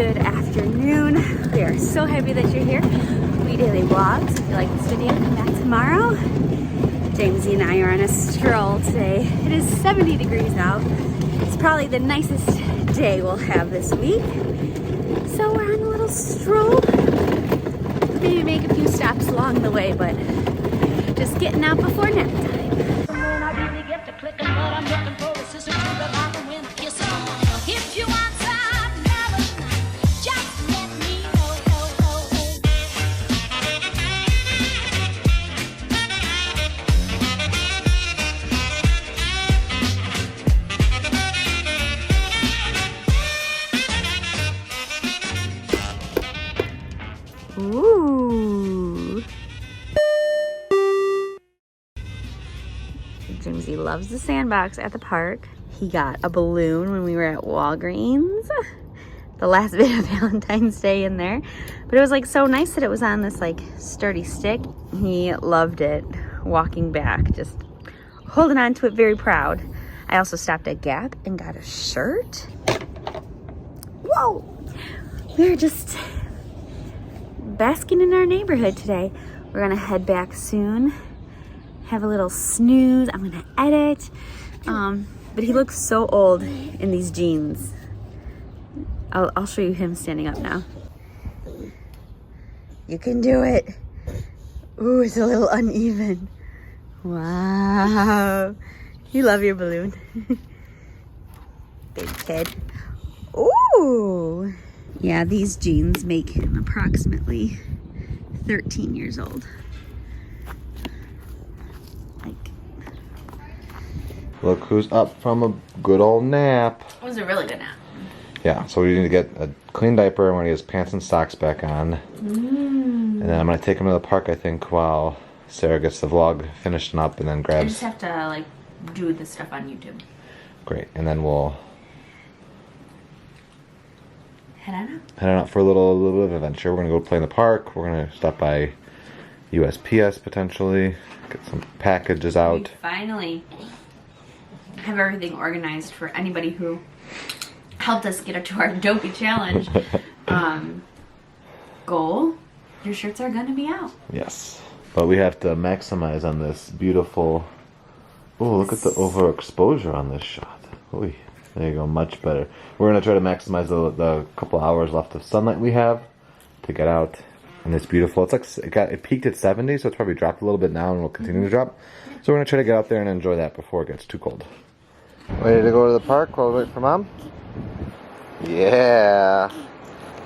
Good afternoon. We are so happy that you're here. We daily vlogs. If you like this video, come back tomorrow. Jamesy and I are on a stroll today. It is 70 degrees out. It's probably the nicest day we'll have this week. So we're on a little stroll. Maybe make a few stops along the way, but just getting out before nap time. If you want some melody, just let me know. Ooh. Jamesy loves the sandbox at the park. He got a balloon when we were at Walgreens. The last bit of Valentine's Day in there. But it was like so nice that it was on this like sturdy stick. He loved it. Walking back, just holding on to it, very proud. I also stopped at Gap and got a shirt. Whoa! We're just basking in our neighborhood today. We're gonna head back soon. Have a little snooze. I'm gonna edit. But he looks so old in these jeans. I'll show you him standing up now. You can do it. Ooh, it's a little uneven. Wow. You love your balloon. Big kid. Ooh. Yeah, these jeans make him approximately 13 years old. Look who's up from a good old nap. It was a really good nap. Yeah, so we need to get a clean diaper and we're gonna get his pants and socks back on. And then I'm gonna take him to the park, I think, while Sarah gets the vlog finished up and then I grabs. just have to like do the stuff on YouTube. Great, and then we'll Head on out. head on out for a little bit of adventure. We're gonna go play in the park. We're gonna stop by USPS potentially, get some packages out. We finally have everything organized for anybody who helped us get up to our dopey challenge goal. Your shirts are gonna be out. Yes, but we have to maximize on this beautiful. Oh, look at the overexposure on this shot. Oy, there you go, much better. We're gonna try to maximize the couple hours left of sunlight we have to get out, and it's beautiful. It's like it peaked at 70, so it's probably dropped a little bit now, and will continue to drop. So we're gonna try to get out there and enjoy that before it gets too cold. Ready to go to the park while we wait for Mom? Yeah.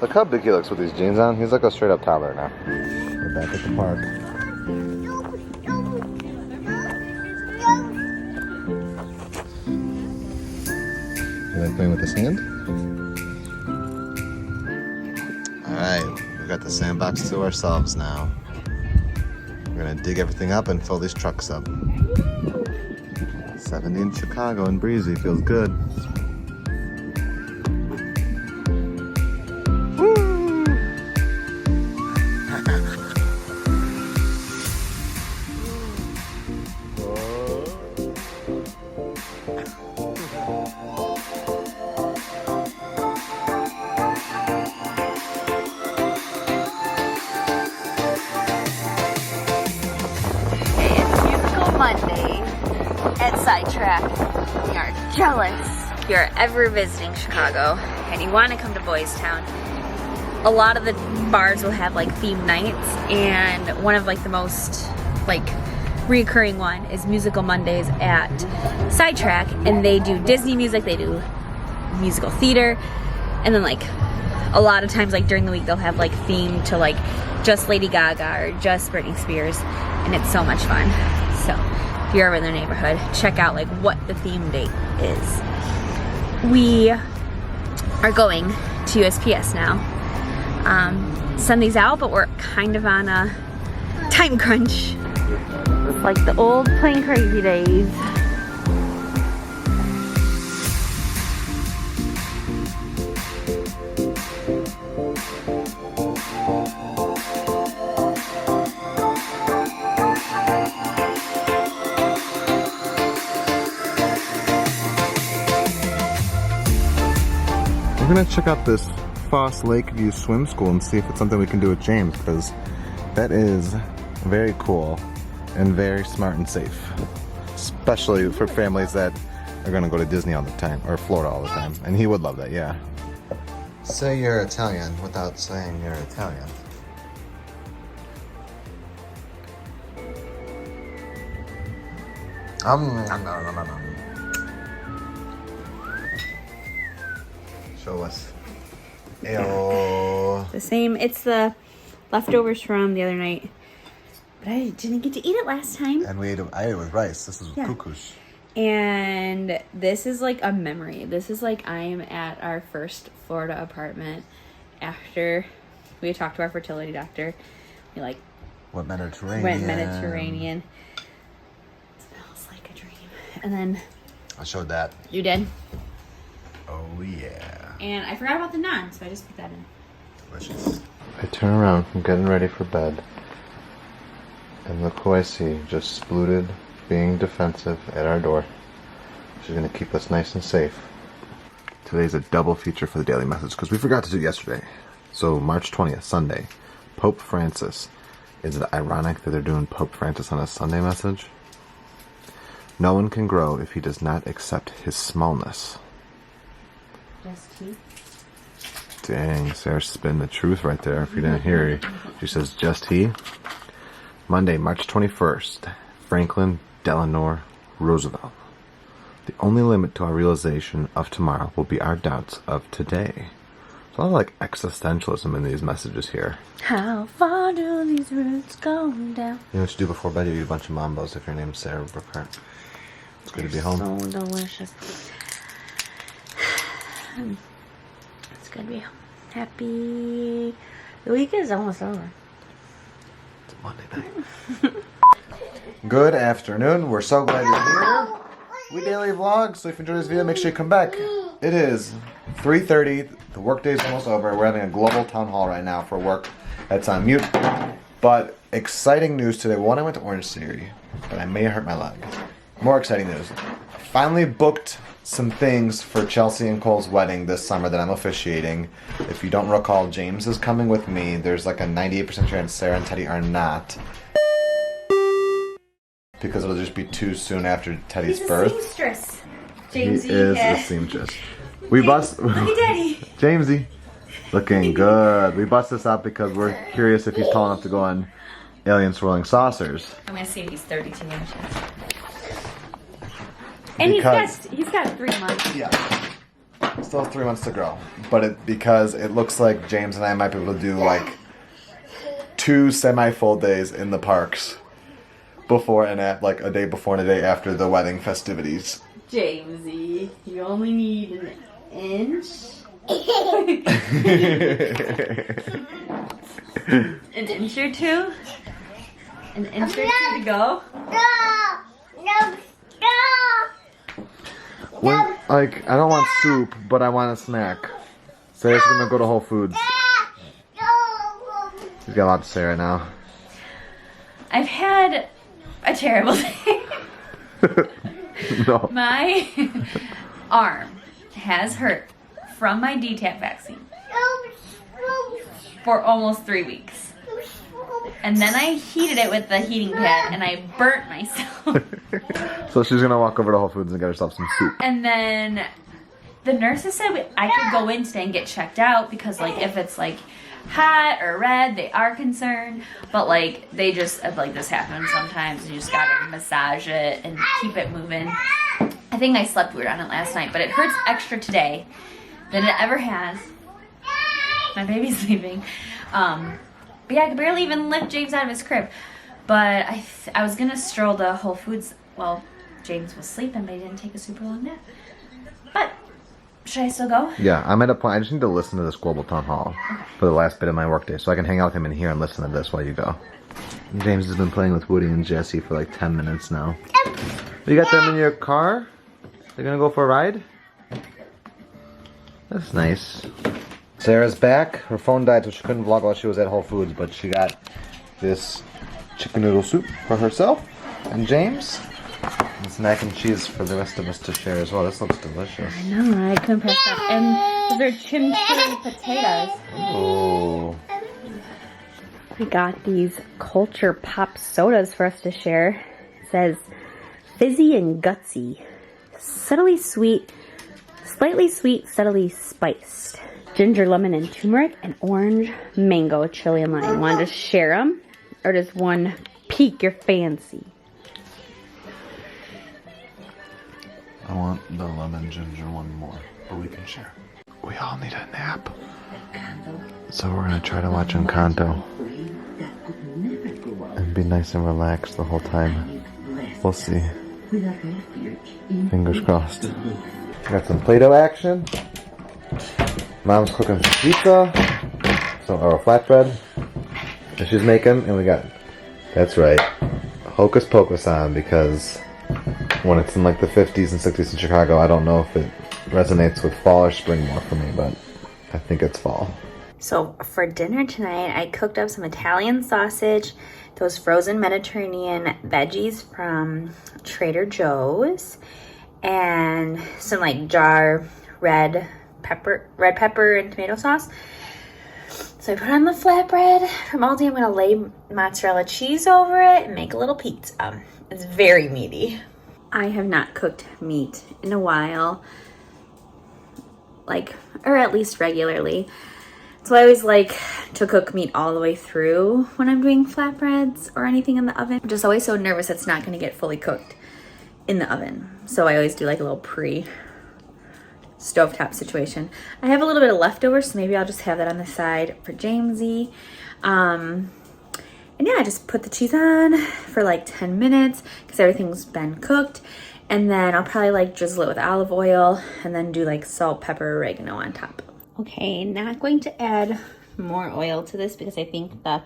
Look how big he looks with these jeans on. He's like a straight up toddler now. We're back at the park. You like playing with the sand? Alright, we've got the sandbox to ourselves now. We're gonna dig everything up and fill these trucks up. 70 in Chicago and breezy, feels good. Woo! It's Musical Monday at Sidetrack. We are jealous. If you're ever visiting Chicago and you want to come to Boys Town, a lot of the bars will have like theme nights, and one of like the most like reoccurring one is Musical Mondays at Sidetrack, and they do Disney music, they do musical theater, and then like a lot of times like during the week they'll have like theme to like just Lady Gaga or just Britney Spears, and it's so much fun. So if you're ever in their neighborhood, check out like what the theme date is. We are going to USPS now. Send these out, but we're kind of on a time crunch. It's like the old Plane Crazy days. We're gonna check out this Foss Lakeview Swim School and see if it's something we can do with James, because that is very cool and very smart and safe. Especially for families that are going to go to Disney all the time, or Florida all the time. And he would love that, yeah. Say you're Italian without saying you're Italian. Show us. Ayo. The same. It's the leftovers from the other night. But I didn't get to eat it last time. And I ate it with rice. This was with couscous. And this is like a memory. This is like I am at our first Florida apartment after we had talked to our fertility doctor. We like went Mediterranean. It smells like a dream. And then I showed that. You did? Oh yeah. And I forgot about the naan, so I just put that in. Delicious. I turn around from getting ready for bed. And look who I see, just splooted, being defensive at our door. She's going to keep us nice and safe. Today's a double feature for the daily message, because we forgot to do it yesterday. So March 20th, Sunday, Pope Francis. Is it ironic that they're doing Pope Francis on a Sunday message? No one can grow if he does not accept his smallness. Just he? Dang, Sarah's spitting the truth right there. If you didn't hear her, she says, just he. Monday, March 21st, Franklin Delano Roosevelt. The only limit to our realization of tomorrow will be our doubts of today. There's a lot of like existentialism in these messages here. How far do these roots go down? You know what you do before bed? You eat a bunch of Mambos if your name's Sarah Brookhart. It's good to be home. So delicious. It's good to be home. Happy. The week is almost over. It's a Monday night. Good afternoon. We're so glad you're here. We daily vlog, so if you enjoyed this video, make sure you come back. It is 3:30. The workday is almost over. We're having a global town hall right now for work that's on mute. But exciting news today. One, I went to Orange Theory, but I may have hurt my leg. More exciting news. I finally booked some things for Chelsea and Cole's wedding this summer that I'm officiating. If you don't recall, James is coming with me. There's like a 98% chance Sarah and Teddy are not. Because it'll just be too soon after Teddy's birth. He's a seamstress. He Jamesy. is a seamstress. We bust. Look at Daddy. Jamesy. Looking good. We bust this up because we're curious if he's tall enough to go on alien swirling saucers. I'm gonna see if he's 32 inches. And he's got 3 months. Yeah. Still 3 months to grow. But because it looks like James and I might be able to do like 2 semi-full days in the parks. Before and at, like a day before and a day after the wedding festivities. Jamesy, you only need an inch. An inch or two? An inch or two to go? When, like, I don't want soup, but I want a snack. Sarah's gonna go to Whole Foods. We've got a lot to say right now. I've had a terrible day. No. My arm has hurt from my DTaP vaccine for almost 3 weeks. And then I heated it with the heating pad and I burnt myself. So she's gonna walk over to Whole Foods and get herself some soup. And then the nurses said I could go in today and get checked out because like if it's like hot or red, they are concerned, but like they just like this happens sometimes. You just gotta massage it and keep it moving. I think I slept weird on it last night, but it hurts extra today than it ever has. My baby's sleeping. But yeah, I could barely even lift James out of his crib. But I was gonna stroll to Whole Foods while James was sleeping, but he didn't take a super long nap. But should I still go? Yeah, I'm at a point. I just need to listen to this global town hall for the last bit of my workday, so I can hang out with him in here and listen to this while you go. James has been playing with Woody and Jesse for like 10 minutes now. You got them in your car? They're gonna go for a ride? That's nice. Sarah's back. Her phone died, so she couldn't vlog while she was at Whole Foods, but she got this chicken noodle soup for herself and James. It's mac and cheese for the rest of us to share as well. This looks delicious. I know, I couldn't pass that. And Those are chimichurri potatoes. Oh. We got these Culture Pop sodas for us to share. It says fizzy and gutsy, subtly sweet, slightly sweet, subtly spiced. Ginger, lemon, and turmeric, and orange, mango, chili, and lime. Want to share them? Or does one pique your fancy? I want the lemon ginger one more, but we can share. We all need a nap. So we're gonna try to watch Encanto and be nice and relaxed the whole time. We'll see. Fingers crossed. Got some Play-Doh action. Mom's cooking some pizza, or a flatbread that she's making, and we got, that's right, Hocus Pocus on, because when it's in like the 50s and 60s in Chicago, I don't know if it resonates with fall or spring more for me, but I think it's fall. So for dinner tonight, I cooked up some Italian sausage, those frozen Mediterranean veggies from Trader Joe's, and some like jar red pepper and tomato sauce. So I put on the flatbread from Aldi. I'm gonna lay mozzarella cheese over it and make a little pizza. It's very meaty. I have not cooked meat in a while, or at least regularly. So I always like to cook meat all the way through when I'm doing flatbreads or anything in the oven. I'm just always so nervous it's not gonna get fully cooked in the oven. So I always do like a little stovetop situation. I have a little bit of leftovers, so maybe I'll just have that on the side for Jamesy. And yeah, I just put the cheese on for like 10 minutes because everything's been cooked. And then I'll probably like drizzle it with olive oil and then do like salt, pepper, oregano on top. Okay, not going to add more oil to this because I think the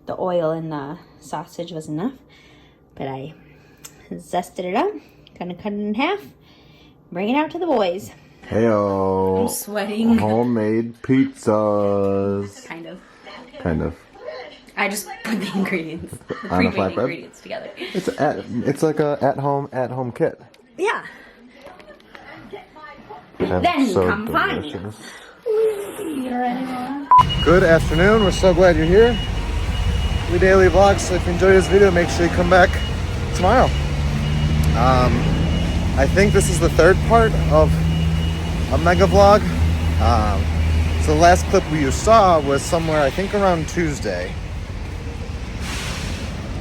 oil in the sausage was enough. But I zested it up, gonna cut it in half, bring it out to the boys. Heyo. I'm sweating. Homemade pizzas. Kind of. I just put the ingredients, the on a pre-made flatbread? ingredients together. It's like a at-home kit. Yeah. That's Then so come find me. delicious. Good afternoon. We're so glad you're here. We daily vlog, so if you enjoyed this video, make sure you come back tomorrow. I think this is the third part of a mega vlog. So the last clip you saw was somewhere, I think around Tuesday.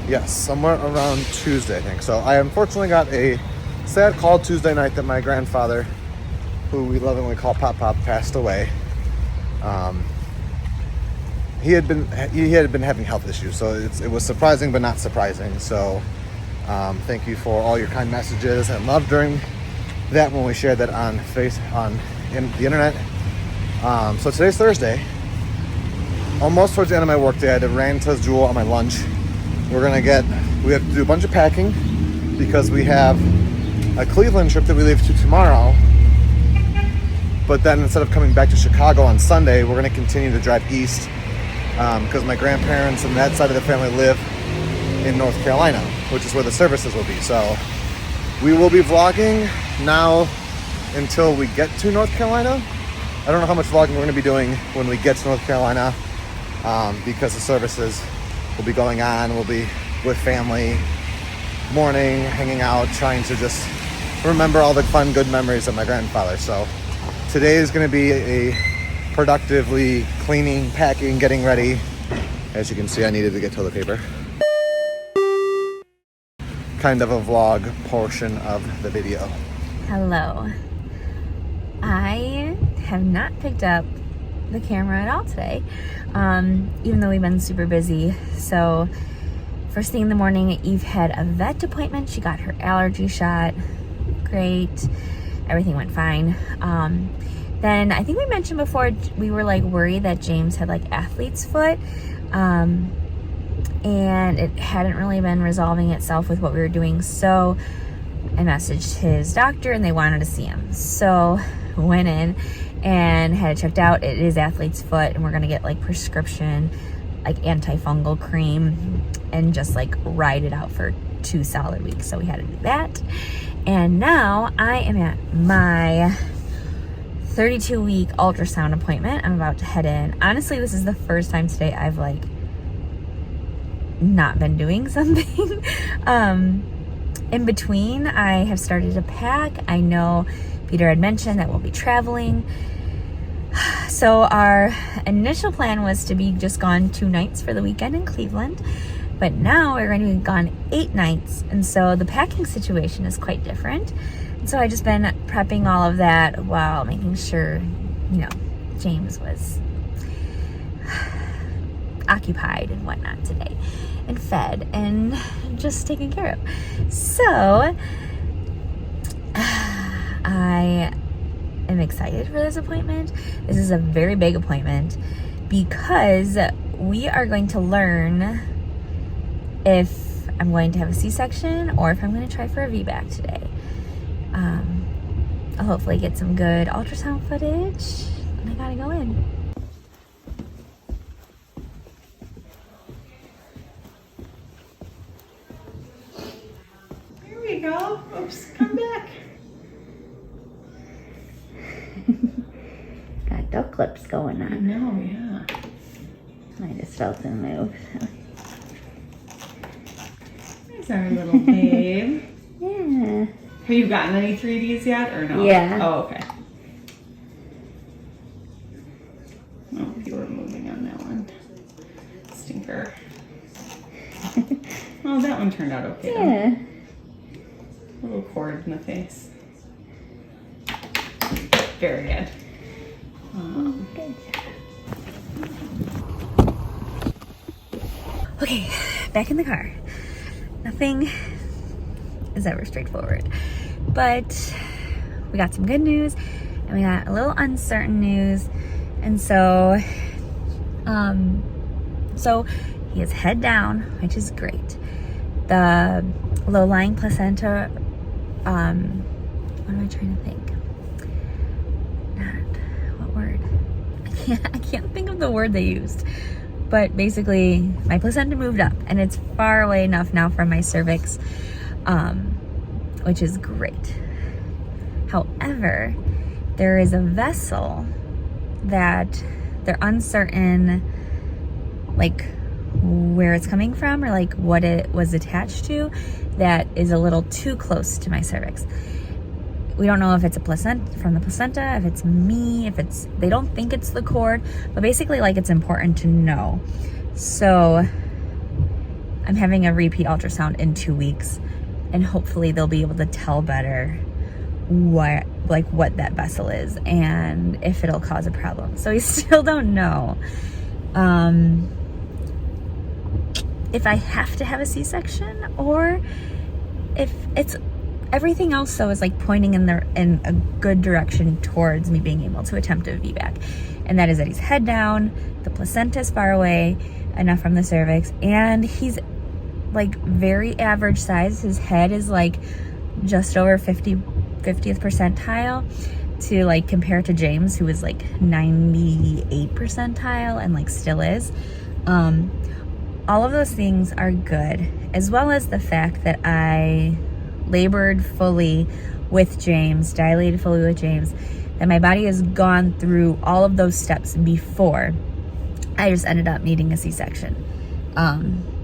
Yes, somewhere around Tuesday, I think. So I unfortunately got a sad call Tuesday night that my grandfather, who we lovingly call Pop Pop, passed away. He had been having health issues, so it was surprising but not surprising. So thank you for all your kind messages and love during that when we shared that on the internet. So today's Thursday, almost towards the end of my work day. I had to ran to Jewel on my lunch. We have to do a bunch of packing because we have a Cleveland trip that we leave to tomorrow. But then instead of coming back to Chicago on Sunday, we're going to continue to drive east because my grandparents and that side of the family live in North Carolina, which is where the services will be. So we will be vlogging now until we get to North Carolina. I don't know how much vlogging we're going to be doing when we get to North Carolina because the services will be going on. We'll be with family, mourning, hanging out, trying to just remember all the fun, good memories of my grandfather. So today is going to be a productively cleaning, packing, getting ready. As you can see, I needed to get toilet paper. Kind of a vlog portion of the video. Hello. I have not picked up the camera at all today, even though we've been super busy. So first thing in the morning, Eve had a vet appointment. She got her allergy shot. Great. Everything went fine. Then I think we mentioned before, we were like worried that James had like athlete's foot. And it hadn't really been resolving itself with what we were doing. So I messaged his doctor and they wanted to see him. So went in and had it checked out. It is athlete's foot, and we're gonna get like prescription like antifungal cream and just like ride it out for 2 solid weeks. So we had to do that. And now I am at my 32-week ultrasound appointment. I'm about to head in. Honestly, this is the first time today I've like not been doing something. In between, I have started to pack. I know Peter had mentioned that we'll be traveling. So our initial plan was to be just gone 2 nights for the weekend in Cleveland, but now we're going to be gone 8 nights, and so the packing situation is quite different. And so I just been prepping all of that while making sure, you know, James was occupied and whatnot today, and fed and just taken care of. So I am excited for this appointment. This is a very big appointment because we are going to learn if I'm going to have a C-section or if I'm going to try for a VBAC today. I'll hopefully get some good ultrasound footage, and I gotta go in. Here we go. Oops, come back. Got duck clips going I on. know, yeah. I just felt them move. There's our little babe. Yeah. Have you gotten any 3Ds yet or no? Yeah. Oh, okay. Oh, you were moving on that one. Stinker. Oh, that one turned out okay. Yeah. A little cord in the face. Very good. Good job. Okay, back in the car. Nothing is ever straightforward, but we got some good news and we got a little uncertain news, and so he is head down, which is great. The low-lying placenta, what am I trying to think? What word? I can't think of the word they used. But basically, my placenta moved up, and it's far away enough now from my cervix, which is great. However, there is a vessel that they're uncertain, like, where it's coming from or like what it was attached to, that is a little too close to my cervix. We don't know if it's a placenta, from the placenta, if it's me, if it's, they don't think it's the cord, but basically like it's important to know. So I'm having a repeat ultrasound in 2 weeks, and hopefully they'll be able to tell better what that vessel is and if it'll cause a problem. So we still don't know. If I have to have a C-section or if it's, everything else though is like pointing in a good direction towards me being able to attempt a VBAC. And that is that he's head down, the placenta is far away enough from the cervix, and he's like very average size. His head is like just over 50th percentile to like compare to James, who is like 98 percentile and like still is. All of those things are good, as well as the fact that I labored fully with James, dilated fully with James, that my body has gone through all of those steps before. I just ended up needing a C-section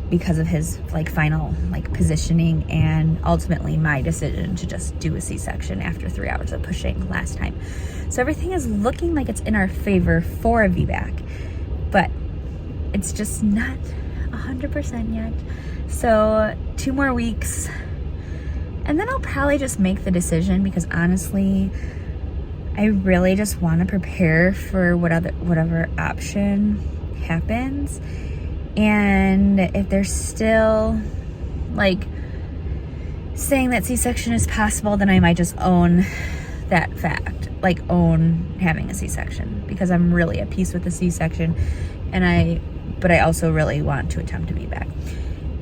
because of his like final like positioning, and ultimately my decision to just do a C-section after 3 hours of pushing last time. So everything is looking like it's in our favor for a VBAC, but it's just not 100% yet. So 2 more weeks, and then I'll probably just make the decision, because honestly, I really just want to prepare for whatever option happens. And if they're still like saying that C-section is possible, then I might just own that fact, like own having a C-section, because I'm really at peace with the C-section, but I also really want to attempt a VBAC.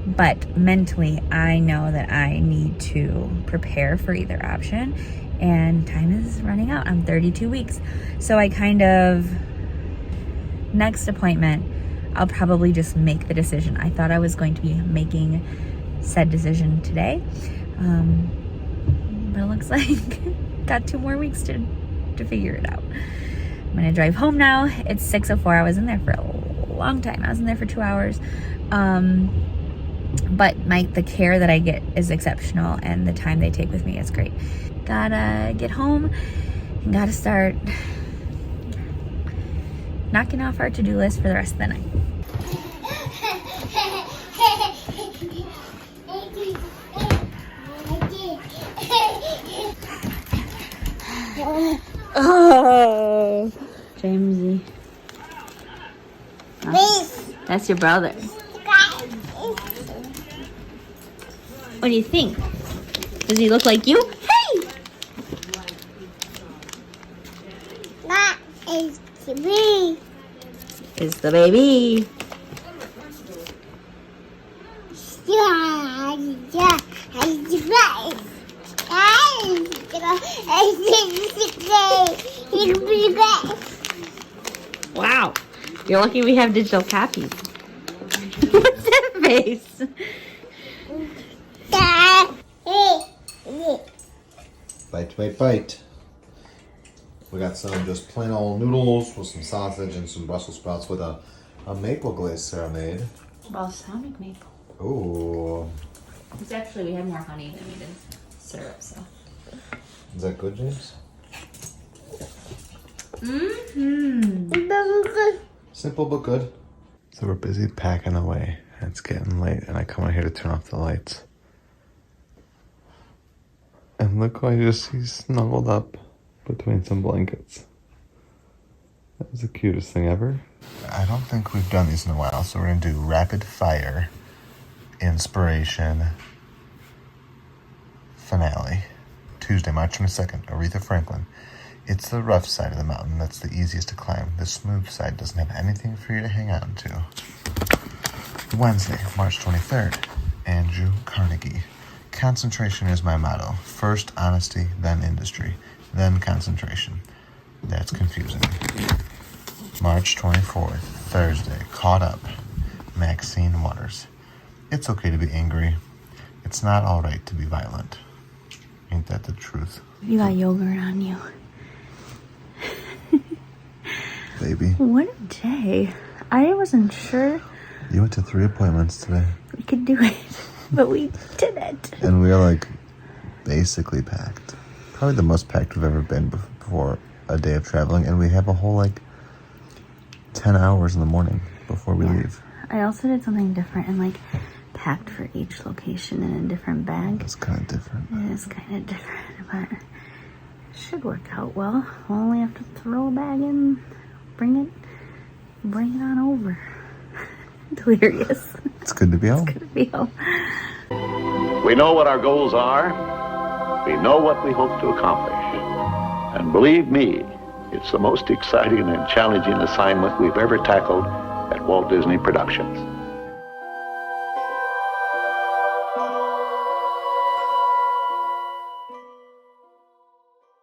But mentally, I know that I need to prepare for either option, and time is running out. I'm 32 weeks. So I kind of, next appointment, I'll probably just make the decision. I thought I was going to be making said decision today, but it looks like got 2 more weeks to to figure it out. I'm gonna drive home now. It's 6:04. I was in there for a long time. I was in there for 2 hours. But the care that I get is exceptional, and the time they take with me is great. Gotta get home and gotta start knocking off our to-do list for the rest of the night. Oh, Jamesy. That's your brother. What do you think? Does he look like you? Hey! That is the baby. It's the baby. Wow. You're lucky we have digital copies. What's that face? Bite, bite. We got some just plain old noodles with some sausage and some Brussels sprouts with a maple glaze serenade. Balsamic maple. Ooh. It's actually, we had more honey than we did syrup, so. Is that good, James? Mm-hmm. Simple but good. So we're busy packing away. It's getting late and I come out here to turn off the lights. And look who I just see snuggled up between some blankets. That was the cutest thing ever. I don't think we've done these in a while, so we're gonna do rapid fire inspiration finale. Tuesday, March 22nd, Aretha Franklin. It's the rough side of the mountain that's the easiest to climb. The smooth side doesn't have anything for you to hang on to. Wednesday, March 23rd, Andrew Carnegie. Concentration is my motto. First honesty, then industry, then concentration. That's confusing. March 24th, Thursday, Caught Up, Maxine Waters. It's okay to be angry. It's not all right to be violent. Ain't that the truth? You got yogurt on you. Baby. What a day. I wasn't sure You went to 3 appointments today. we could do it, but we didn't. And we are like basically packed. Probably the most packed we've ever been before a day of traveling. And we have a whole 10 hours in the morning before we leave. I also did something different and packed for each location in a different bag. It's kind of different. It is kind of different, but it should work out well. We'll only have to throw a bag in, bring it on over. Delirious. It's good to be home. It's good to be home. We know what our goals are. We know what we hope to accomplish. And believe me, it's the most exciting and challenging assignment we've ever tackled at Walt Disney Productions.